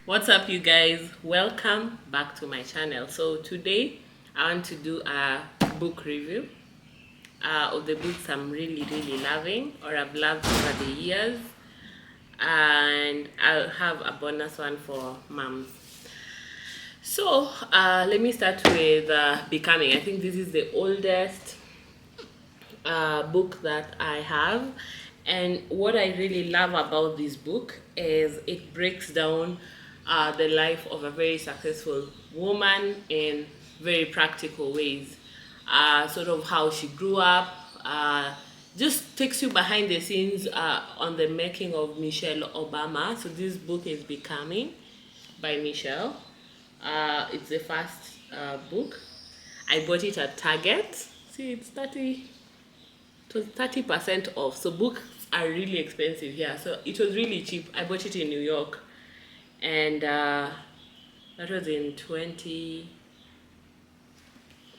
What's up, you guys? Welcome back to my channel. So today I want to do a book review of the books I'm really loving, or I've loved over the years, and I'll have a bonus one for moms. So let me start with Becoming. I think this is the oldest book that I have, and what I really love about this book is it breaks down the life of a very successful woman in very practical ways. Sort of how she grew up, just takes you behind the scenes on the making of Michelle Obama. So this book is Becoming by Michelle. It's the first book. I bought it at Target. See, it was 30% off. So books are really expensive here. So it was really cheap. I bought it in New York, and that was in 20.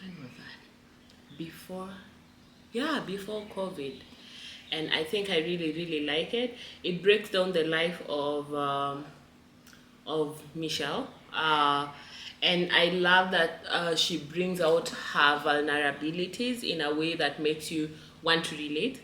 When was that? Before COVID. And I think I really like it. It breaks down the life of Michelle. And I love that she brings out her vulnerabilities in a way that makes you want to relate.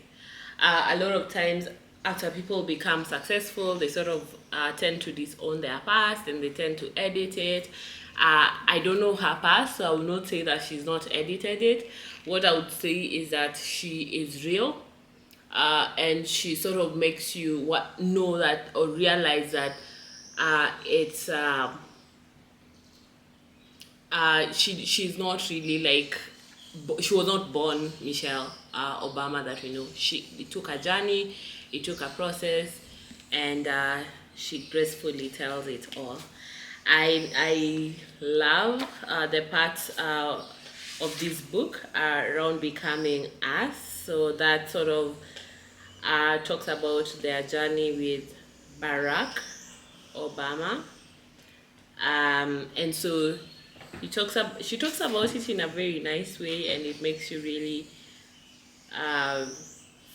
A lot of times, after people become successful, they sort of tend to disown their past and they tend to edit it. I don't know her past, so I will not say that she's not edited it. What I would say is that she is real, and she sort of makes you know that, or realize that it's she's not really like, she was not born Michelle Obama that we know. It took a journey, it took a process, and she gracefully tells it all. I love the parts of this book around becoming us. So that sort of talks about their journey with Barack Obama, and so she talks about it in a very nice way, and it makes you really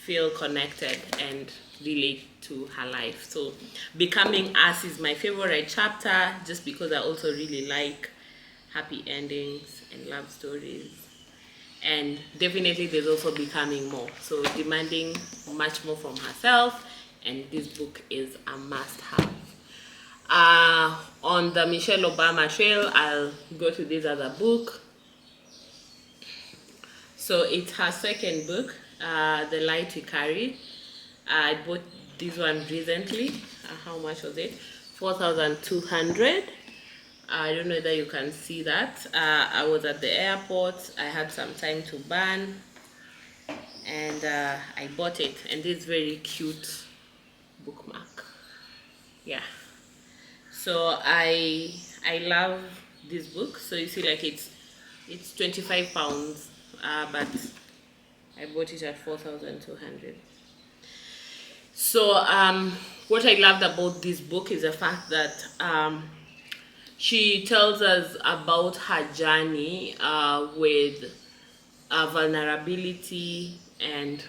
feel connected and relate to her life. So Becoming Us is my favorite chapter, just because I also really like happy endings and love stories. And definitely there's also Becoming More, so demanding much more from herself, and this book is a must-have. On the Michelle Obama trail, I'll go to this other book. So it's her second book, The Light We Carry. I bought this one recently. How much was it? 4,200. I don't know whether you can see that. I was at the airport. I had some time to burn, and I bought it. And this very cute bookmark. Yeah. So I love this book. So you see, like, it's 25 pounds, but I bought it at 4,200. So what I loved about this book is the fact that she tells us about her journey with vulnerability, and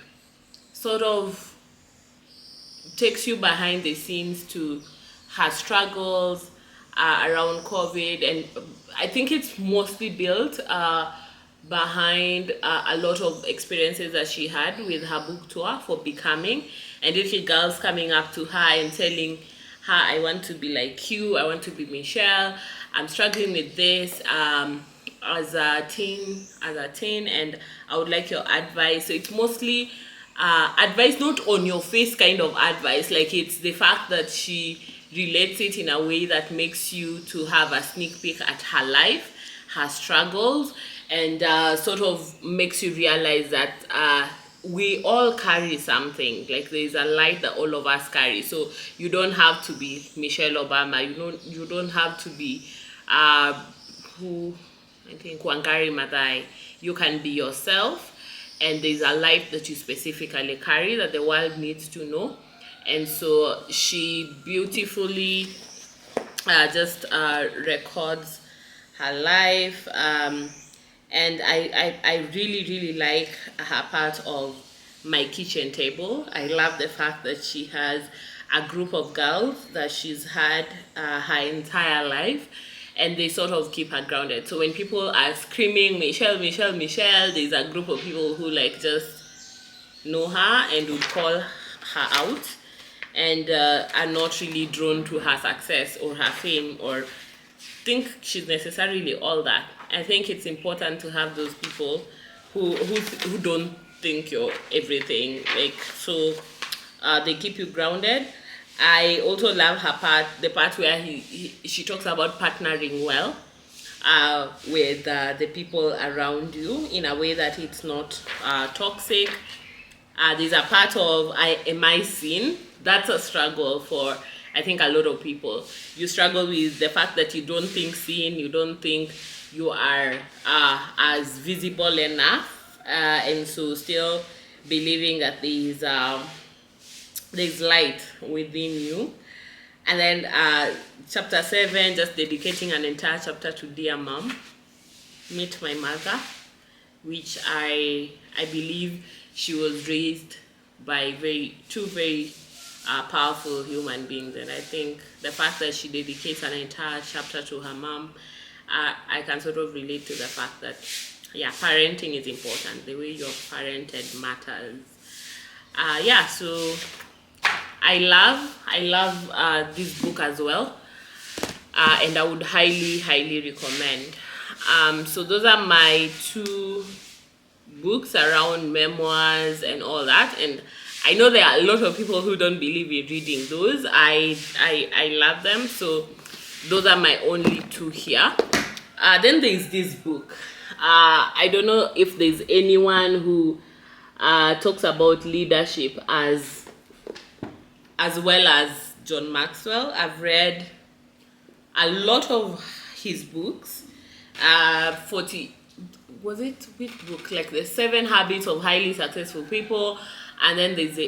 sort of takes you behind the scenes to her struggles around COVID. And I think it's mostly built behind a lot of experiences that she had with her book tour for Becoming, and little girls coming up to her and telling her, I want to be like you, I want to be Michelle, I'm struggling with this as a teen, and I would like your advice. So it's mostly advice, not on your face kind of advice. Like, it's the fact that she relates it in a way that makes you to have a sneak peek at her life, her struggles, and sort of makes you realize that we all carry something. Like, there's a light that all of us carry. So you don't have to be Michelle Obama. You don't have to be who I think Wangari Maathai. You can be yourself, and there's a light that you specifically carry that the world needs to know. And so she beautifully just records her life, and I really like her part of my kitchen table. I love the fact that she has a group of girls that she's had her entire life, and they sort of keep her grounded. So when people are screaming, Michelle, Michelle, Michelle, there's a group of people who like just know her and would call her out, and are not really drawn to her success or her fame or think she's necessarily all that. I think it's important to have those people who don't think you're everything. Like, so they keep you grounded. I also love the part where she talks about partnering well with the people around you in a way that it's not toxic. There's a part of am I seen? That's a struggle for, I think, a lot of people. You struggle with the fact that you don't think seen, you don't think you are as visible enough, and so still believing that there's light within you. And then chapter 7, just dedicating an entire chapter to Dear Mom, Meet My Mother, which I believe she was raised by two very powerful human beings, and I think the fact that she dedicates an entire chapter to her mom, I can sort of relate to the fact that, yeah, parenting is important. The way you're parented matters. So I love this book as well, and I would highly recommend. So those are my two books around memoirs and all that, and I know there are a lot of people who don't believe in reading those. I love them, so those are my only two here. Then there's this book. I don't know if there's anyone who talks about leadership as well as John Maxwell. I've read a lot of his books. Was it which book? Like the 7 Habits of Highly Successful People, and then there's the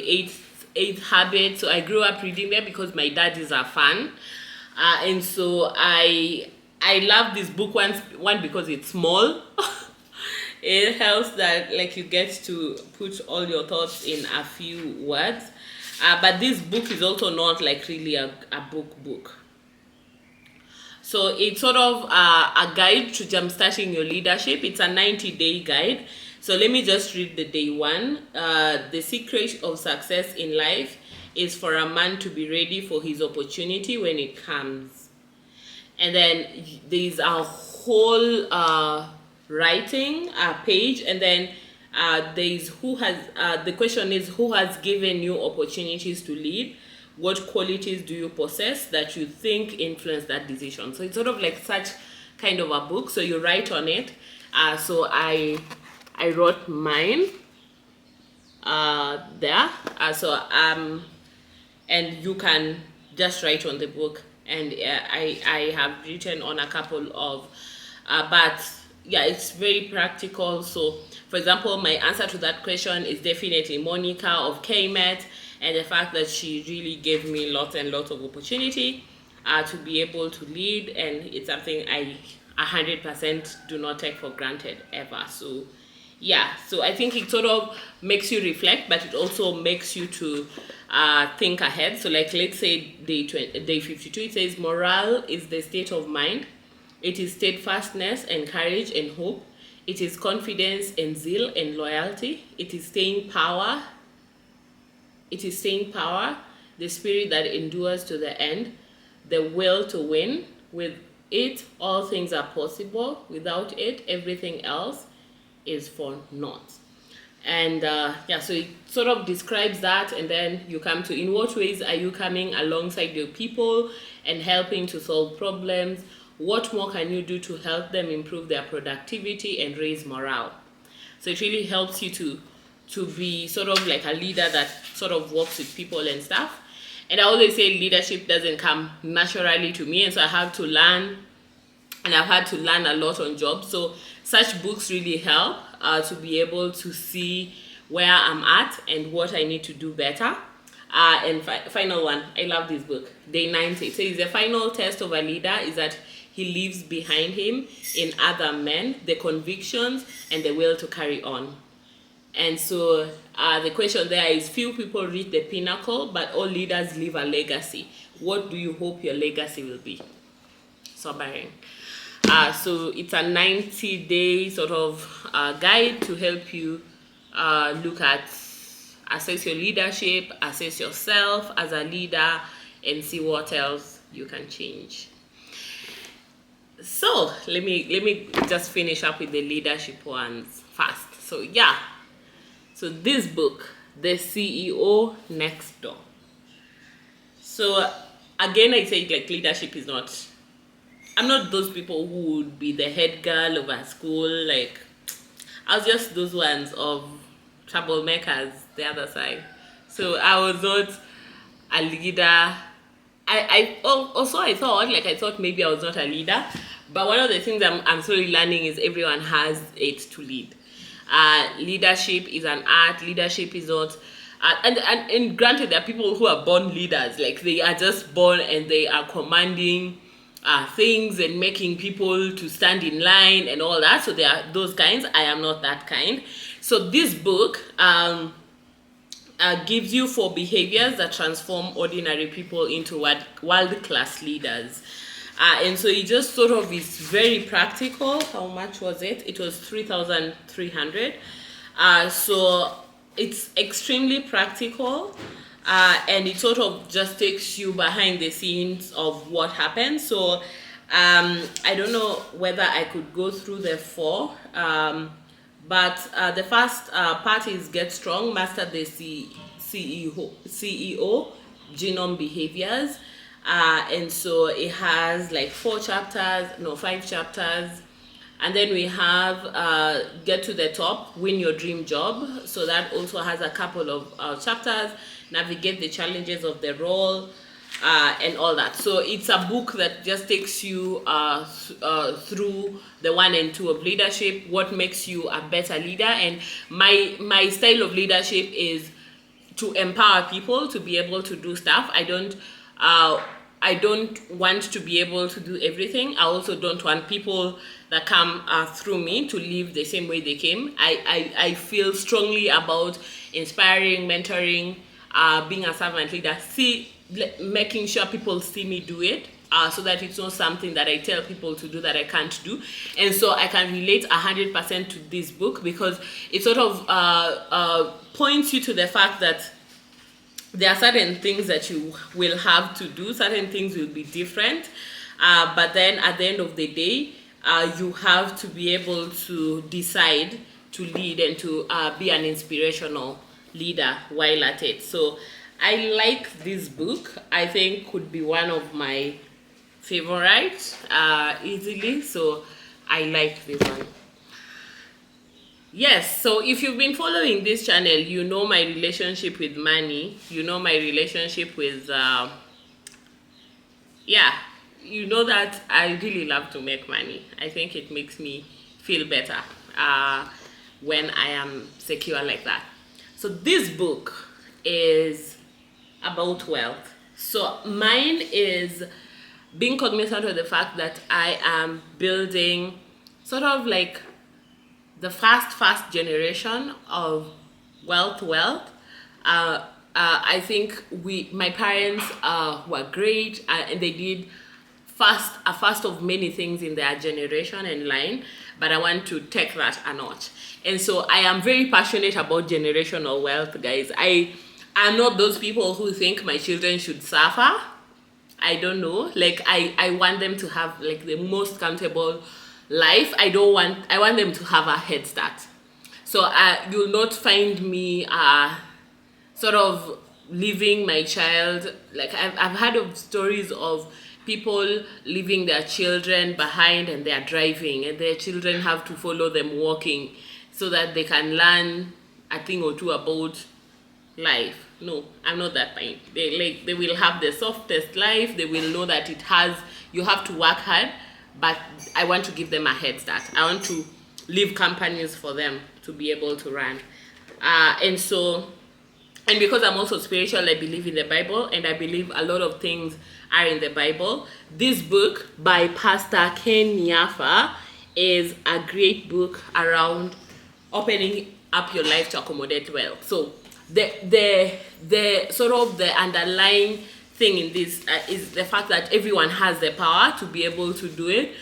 eighth habit. So I grew up reading them because my dad is a fan, and so I love this book. One because it's small. It helps that like you get to put all your thoughts in a few words. But this book is also not like really a book. So it's sort of a guide to jumpstarting your leadership. It's a 90-day guide. So let me just read the day one. The secret of success in life is for a man to be ready for his opportunity when it comes. And then there's a whole writing page, and then there's the question is, who has given you opportunities to lead? What qualities do you possess that you think influence that decision? So it's sort of like such kind of a book. So you write on it. So I wrote mine there. And you can just write on the book. And I have written on a couple of, but yeah, it's very practical. So for example, my answer to that question is definitely Monica of KMET, and the fact that she really gave me lots and lots of opportunity to be able to lead, and it's something I 100% do not take for granted ever. So yeah, so I think it sort of makes you reflect, but it also makes you to think ahead. So like, let's say day 52, it says morale is the state of mind. It is steadfastness and courage and hope. It is confidence and zeal and loyalty. It is staying power. The spirit that endures to the end, the will to win. With it, all things are possible. Without it, everything else is for naught. And so it sort of describes that, and then you come to, in what ways are you coming alongside your people and helping to solve problems? What more can you do to help them improve their productivity and raise morale? So it really helps you to be sort of like a leader that sort of works with people and stuff. And I always say leadership doesn't come naturally to me, and so I have to learn, and I've had to learn a lot on jobs. So such books really help to be able to see where I'm at and what I need to do better. And final one, I love this book, Day 90. It says the final test of a leader is that he leaves behind him in other men the convictions and the will to carry on. And so The question there is, few people reach the pinnacle, but all leaders leave a legacy. What do you hope your legacy will be? Sobering. So it's a 90-day sort of guide to help you look at, assess your leadership, assess yourself as a leader, and see what else you can change. So let me just finish up with the leadership ones first. So yeah, so this book, The CEO Next Door. So again, I say, like, leadership is not, I'm not those people who would be the head girl of a school. Like, I was just those ones of troublemakers, the other side. So I was not a leader. I thought maybe I was not a leader, but one of the things I'm slowly learning is everyone has it to lead. Leadership is an art. Leadership is not, and granted, there are people who are born leaders, like they are just born and they are commanding things and making people to stand in line and all that. So there are those kinds. I am not that kind. So this book gives you 4 behaviors that transform ordinary people into world-class leaders. And so it just sort of is very practical. How much was it? It was 3,300. So it's extremely practical. And it sort of just takes you behind the scenes of what happened. So I don't know whether I could go through the 4. But the first part is Get Strong, Master the CEO Genome Behaviors. And so it has like 5 chapters. And then we have Get to the Top, Win Your Dream Job. So that also has a couple of chapters. Navigate the challenges of the role. And all that. So it's a book that just takes you through the 1 and 2 of leadership, what makes you a better leader. And my style of leadership is to empower people to be able to do stuff. I don't want to be able to do everything. I also don't want people that come through me to live the same way they came. I feel strongly about inspiring, mentoring, being a servant leader, making sure people see me do it, so that it's not something that I tell people to do that I can't do. And so I can relate 100% to this book, because it sort of points you to the fact that there are certain things that you will have to do, certain things will be different, but then at the end of the day, you have to be able to decide to lead and to be an inspirational leader while at it. So I like this book. I think could be one of my favorites easily. So I like this one. Yes, so if you've been following this channel, you know my relationship with money. You know my relationship with, you know that I really love to make money. I think it makes me feel better when I am secure like that. So this book is about wealth. So mine is being cognizant of the fact that I am building sort of like the first first-generation of wealth. I think my parents were great, and they did a first of many things in their generation and line, but I want to take that a notch. And so I am very passionate about generational wealth, guys. I am not those people who think my children should suffer. I don't know. Like, I want them to have like the most comfortable life. I want them to have a head start. So you'll not find me sort of leaving my child. Like, I've heard of stories of people leaving their children behind and they are driving, and their children have to follow them walking so that they can learn a thing or two about life. No, I'm not that kind. They will have the softest life. They will know that you have to work hard, but I want to give them a head start. I want to leave companies for them to be able to run. And because I'm also spiritual, I believe in the Bible, and I believe a lot of things are in the Bible. This book by Pastor Ken Nyafa is a great book around opening up your life to accommodate wealth. So the sort of the underlying thing in this is the fact that everyone has the power to be able to do it,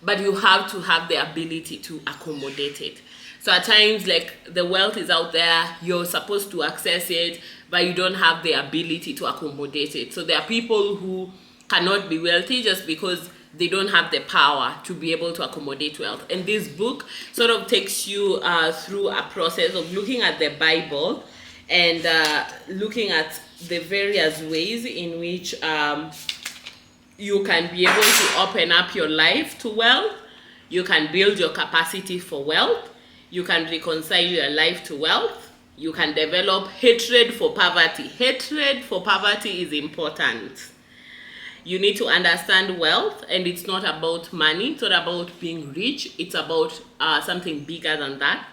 but you have to have the ability to accommodate it. So at times, like, the wealth is out there, you're supposed to access it, but you don't have the ability to accommodate it. So there are people who cannot be wealthy just because they don't have the power to be able to accommodate wealth. And this book sort of takes you through a process of looking at the Bible and looking at the various ways in which you can be able to open up your life to wealth. You can build your capacity for wealth. You can reconcile your life to wealth. You can develop hatred for poverty. Hatred for poverty is important. You need to understand wealth, and it's not about money. It's not about being rich. It's about something bigger than that.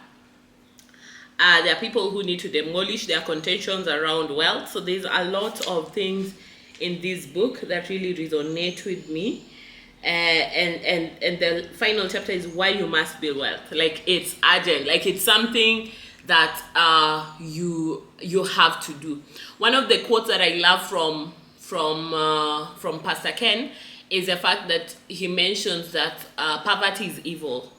There are people who need to demolish their contentions around wealth. So there's a lot of things in this book that really resonate with me. And the final chapter is why you must build wealth. Like, it's urgent. Like, it's something that you have to do. One of the quotes that I love from Pastor Ken is the fact that he mentions that poverty is evil.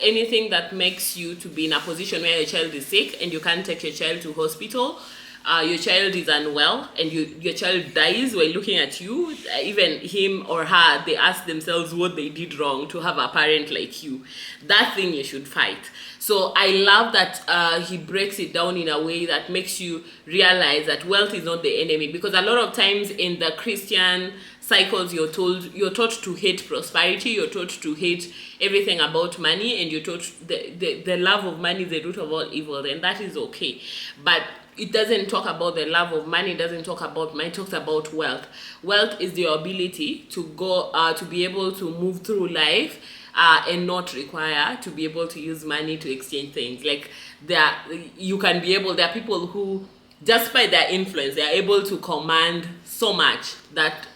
Anything that makes you to be in a position where your child is sick and you can't take your child to hospital, your child is unwell, and your child dies while looking at you, even him or her, they ask themselves what they did wrong to have a parent like you. That thing you should fight. So I love that he breaks it down in a way that makes you realize that wealth is not the enemy. Because a lot of times in the Christian cycles, you're taught to hate prosperity, you're taught to hate everything about money, and you're taught the love of money is the root of all evil, and that is okay. But it doesn't talk about the love of money, it doesn't talk about money, it talks about wealth. Wealth is the ability to go, to be able to move through life and not require to be able to use money to exchange things. Like, there are people who, just by their influence, they are able to command so much that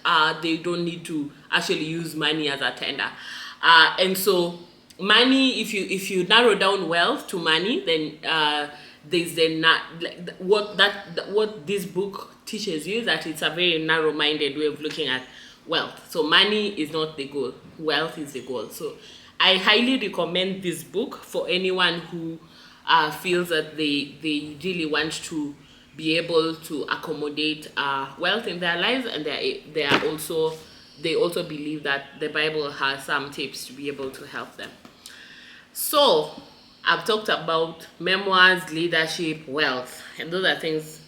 they don't need to actually use money as a tender. And so money, if you narrow down wealth to money, then there's what this book teaches you, that it's a very narrow-minded way of looking at wealth. So money is not the goal, wealth is the goal. So I highly recommend this book for anyone who feels that they really want to be able to accommodate wealth in their lives, and they also believe that the Bible has some tips to be able to help them. So I've talked about memoirs, leadership, wealth, and those are things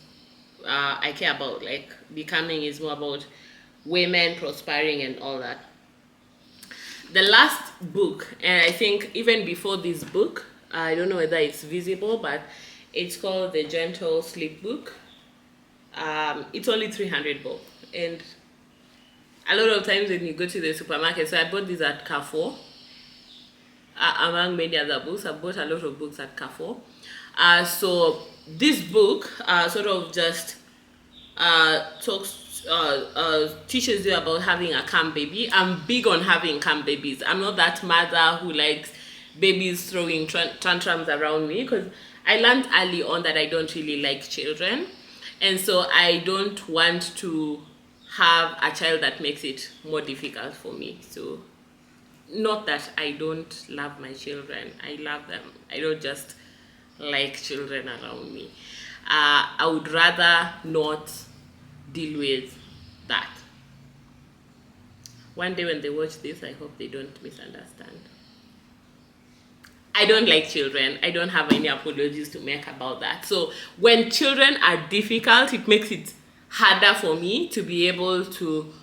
I care about. Like, becoming is more about women prospering and all that. The last book, and I think even before this book, I don't know whether it's visible, but it's called The Gentle Sleep Book. It's only 300 bob, and a lot of times when you go to the supermarket, so I bought this at Carrefour. Among many other books, I bought a lot of books at Carrefour. So this book sort of just teaches you about having a calm baby. I'm big on having calm babies. I'm not that mother who likes babies throwing tantrums around me, because I learned early on that I don't really like children, and so I don't want to have a child that makes it more difficult for me. So, not that I don't love my children, I love them. I don't just like children around me. I would rather not deal with that. One day when they watch this, I hope they don't misunderstand. I don't like children. I don't have any apologies to make about that. So when children are difficult, it makes it harder for me to be able to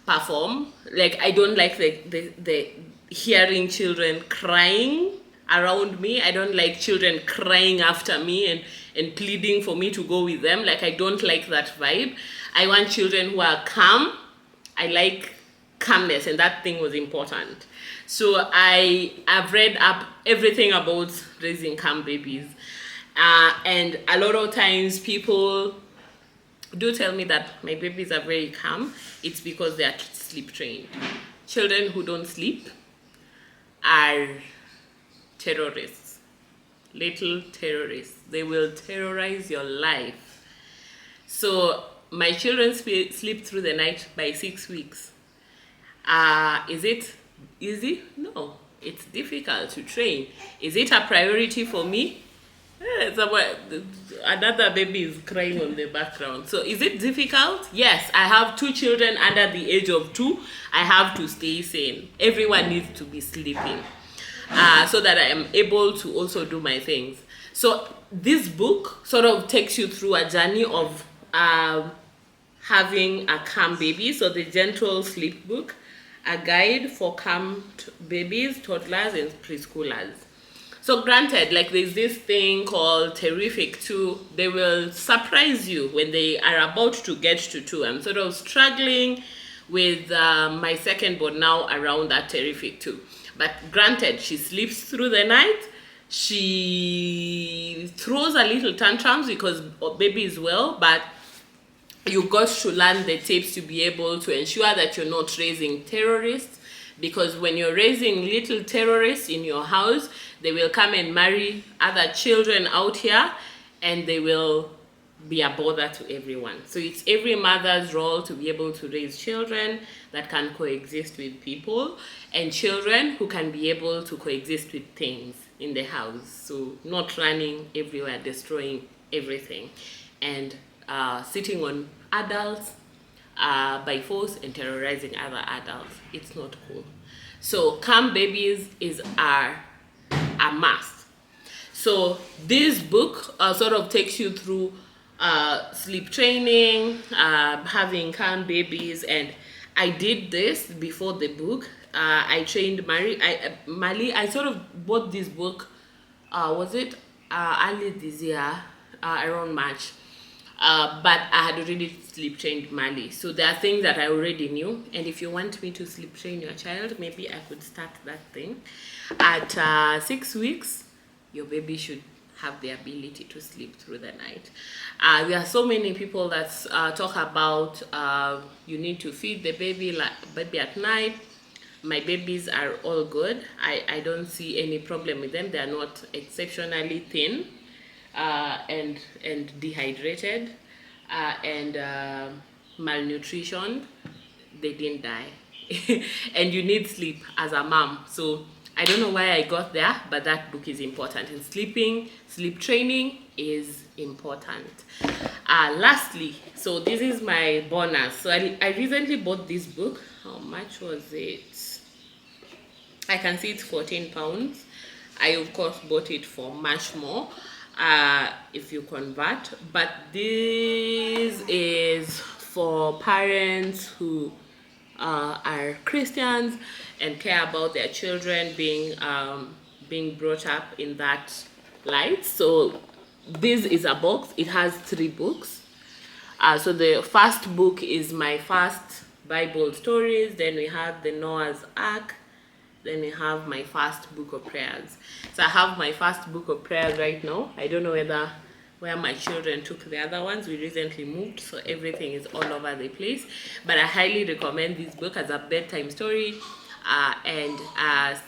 perform. Like, I don't like the hearing children crying around me. I don't like children crying after me and pleading for me to go with them. Like, I don't like that vibe. I want children who are calm. I like calmness, and that thing was important. So I've read up everything about raising calm babies, and a lot of times people do tell me that my babies are very calm. It's because they are sleep trained. Children who don't sleep are terrorists, little terrorists. They will terrorize your life. So my children sleep through the night by 6 weeks. Is it easy? No, it's difficult to train. Is it a priority for me? Another baby is crying on the background. So is it difficult? Yes, I have 2 children under the age of 2. I have to stay sane. Everyone needs to be sleeping so that I am able to also do my things. So this book sort of takes you through a journey of having a calm baby. So the Gentle Sleep Book, a guide for calmed babies, toddlers, and preschoolers. So granted, like there's this thing called Terrific 2. They will surprise you when they are about to get to 2. I'm sort of struggling with my second born now around that Terrific 2. But granted, she sleeps through the night. She throws a little tantrums because baby is well, but you got to learn the tips to be able to ensure that you're not raising terrorists, because when you're raising little terrorists in your house, they will come and marry other children out here and they will be a bother to everyone. So it's every mother's role to be able to raise children that can coexist with people and children who can be able to coexist with things in the house. So not running everywhere, destroying everything, and sitting on adults by force and terrorizing other adults. It's not cool. So calm babies is a must. So this book sort of takes you through sleep training, having calm babies, and I did this before the book. I trained Mali. I sort of bought this book, was it early this year, around March. But I had already sleep trained Mali. So there are things that I already knew. And if you want me to sleep train your child, maybe I could start that thing. At 6 weeks, your baby should have the ability to sleep through the night. There are so many people that talk about you need to feed the baby at night. My babies are all good. I don't see any problem with them. They are not exceptionally thin and dehydrated and malnutrition. They didn't die. And you need sleep as a mom. So I don't know why I got there, but that book is important. And sleep training is important. Lastly, so this is my bonus. So I recently bought this book. How much was it? I can see it's 14 pounds. I of course bought it for much more if you convert, but this is for parents who are Christians and care about their children being brought up in that light. So this is a box. It has 3 books. So the first book is my first Bible stories. Then we have the Noah's Ark. Then we have my first book of prayers. So I have my first book of prayers right now. I don't know where my children took the other ones. We recently moved, so everything is all over the place. But I highly recommend this book as a bedtime story and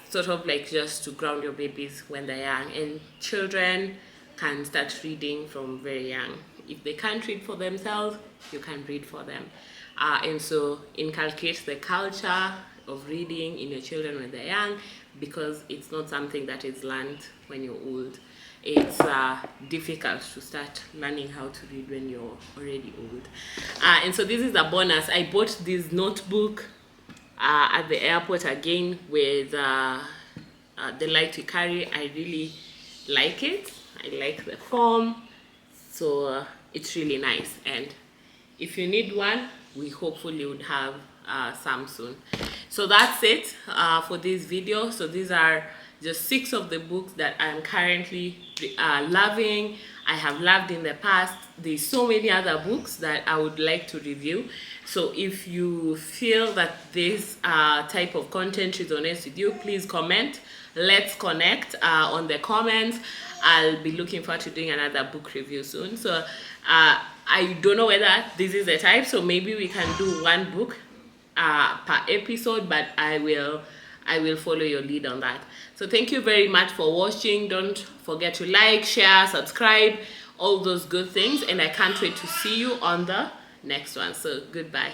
sort of like just to ground your babies when they're young. And children can start reading from very young. If they can't read for themselves, you can read for them. And so inculcate the culture of reading in your children when they're young, because it's not something that is learned when you're old. It's difficult to start learning how to read when you're already old. And so this is a bonus. I bought this notebook at the airport again with the light to carry. I really like it. I like the form. So it's really nice. And if you need one, we hopefully would have some soon. So that's it for this video. So these are just 6 of the books that I'm currently loving. I have loved in the past. There's so many other books that I would like to review. So if you feel that this type of content resonates with you, please comment. Let's connect on the comments. I'll be looking forward to doing another book review soon. So I don't know whether this is the type, so maybe we can do 1 book per episode, but I will I will follow your lead on that. So thank you very much for watching. Don't forget to like, share, subscribe, all those good things. And I can't wait to see you on the next one. So goodbye.